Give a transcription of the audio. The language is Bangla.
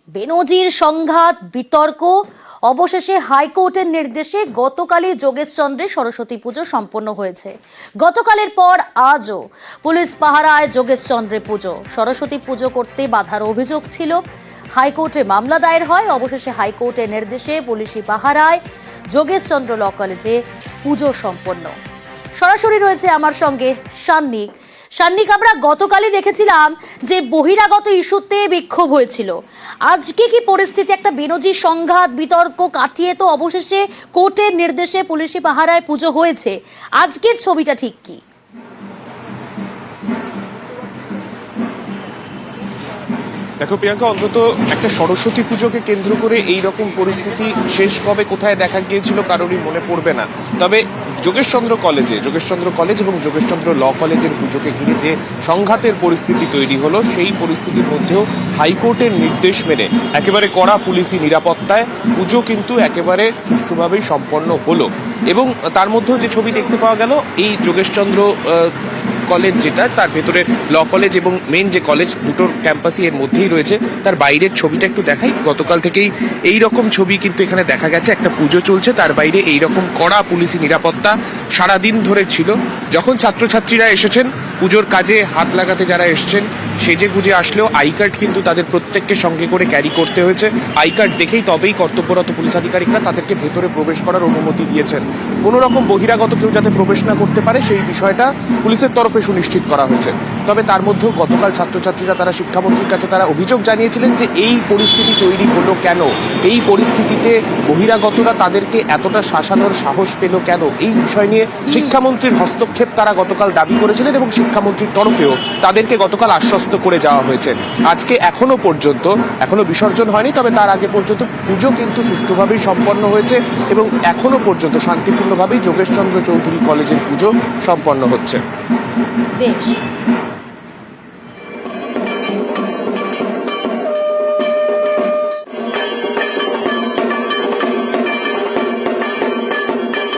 বেনজির সংঘাত বিতর্ক অবশেষে হাইকোর্টের নির্দেশে গতকালই যোগেশচন্দ্রে সরস্বতী পুজো সম্পন্ন হয়েছে। গতকালের পর আজও পুলিশ পাহারায় যোগেশচন্দ্রে পুজো। সরস্বতী পুজো করতে বাধার অভিযোগ ছিল, হাইকোর্টে মামলা দায়ের হয়। অবশেষে হাইকোর্টের নির্দেশে পুলিশি পাহারায় যোগেশচন্দ্র ল কলেজে পুজো সম্পন্ন। সরাসরি রয়েছে আমার সঙ্গে সান্নিক। সান্নিক, আমরা গতকালই দেখেছিলাম যে বহিরাগত ইস্যুতে বিক্ষোভ হয়েছিল। আজকে কি পরিস্থিতি? একটা বেনজির সংঘাত বিতর্ক কাটিয়ে তো অবশেষে কোর্টের নির্দেশে পুলিশি পাহারায় পুজো হয়েছে। আজকের ছবিটা ঠিক কি? দেখো প্রিয়াঙ্কা, অন্তত একটা সরস্বতী পুজোকে কেন্দ্র করে এই রকম পরিস্থিতি শেষ কবে কোথায় দেখা গিয়েছিল কারোরই মনে পড়বে না। তবে যোগেশচন্দ্র কলেজ এবং যোগেশচন্দ্র ল কলেজের পুজোকে ঘিরে যে সংঘাতের পরিস্থিতি তৈরি হলো, সেই পরিস্থিতির মধ্যেও হাইকোর্টের নির্দেশ মেনে একেবারে কড়া পুলিশি নিরাপত্তায় পুজো কিন্তু একেবারে সুষ্ঠুভাবেই সম্পন্ন হলো। এবং তার মধ্যেও যে ছবি দেখতে পাওয়া গেল, এই যোগেশচন্দ্র কলেজ যেটা, তার ভেতরে ল কলেজ এবং মেন যে কলেজ, দুটোর ক্যাম্পাসই এর মধ্যেই রয়েছে। তার বাইরের ছবিটা একটু দেখাই। গতকাল থেকেই এই রকম ছবি কিন্তু এখানে দেখা গেছে। একটা পুজো চলছে, তার বাইরে এই রকম কড়া পুলিশি নিরাপত্তা সারাদিন ধরে ছিল। যখন ছাত্রছাত্রীরা এসেছেন পুজোর কাজে হাত লাগাতে, যারা এসেছেন সেজে গুজে আসলেও আই কার্ড কিন্তু তাদের প্রত্যেককে সঙ্গে করে ক্যারি করতে হয়েছে। আই কার্ড দেখেই তবেই কর্তব্যরত পুলিশ আধিকারিকরা তাদেরকে ভেতরে প্রবেশ করার অনুমতি দিয়েছেন। কোনো রকম বহিরাগত কেউ যাতে প্রবেশ না করতে পারে সেই বিষয়টা পুলিশের তরফে সুনিশ্চিত করা হয়েছে। তবে তার মধ্যেও গতকাল ছাত্রছাত্রীরা তারা শিক্ষামন্ত্রীর কাছে তারা অভিযোগ জানিয়েছিলেন যে এই পরিস্থিতি তৈরি হলো কেন, এই পরিস্থিতিতে বহিরাগতরা তাদেরকে এতটা শাসানোর সাহস পেল কেন, এই বিষয় নিয়ে শিক্ষামন্ত্রীর হস্তক্ষেপ তারা গতকাল দাবি করেছিলেন এবং শিক্ষামন্ত্রীর তরফেও তাদেরকে গতকাল আশ্বস্ত করে যাওয়া হয়েছে। আজকে এখনো বিসর্জন হয়নি, তবে তার আগে পর্যন্ত পুজো কিন্তু সুষ্ঠুভাবেই সম্পন্ন হয়েছে এবং এখনো পর্যন্ত শান্তিপূর্ণভাবেই যোগেশচন্দ্র চৌধুরী কলেজের পুজো সম্পন্ন হচ্ছে। বেশ।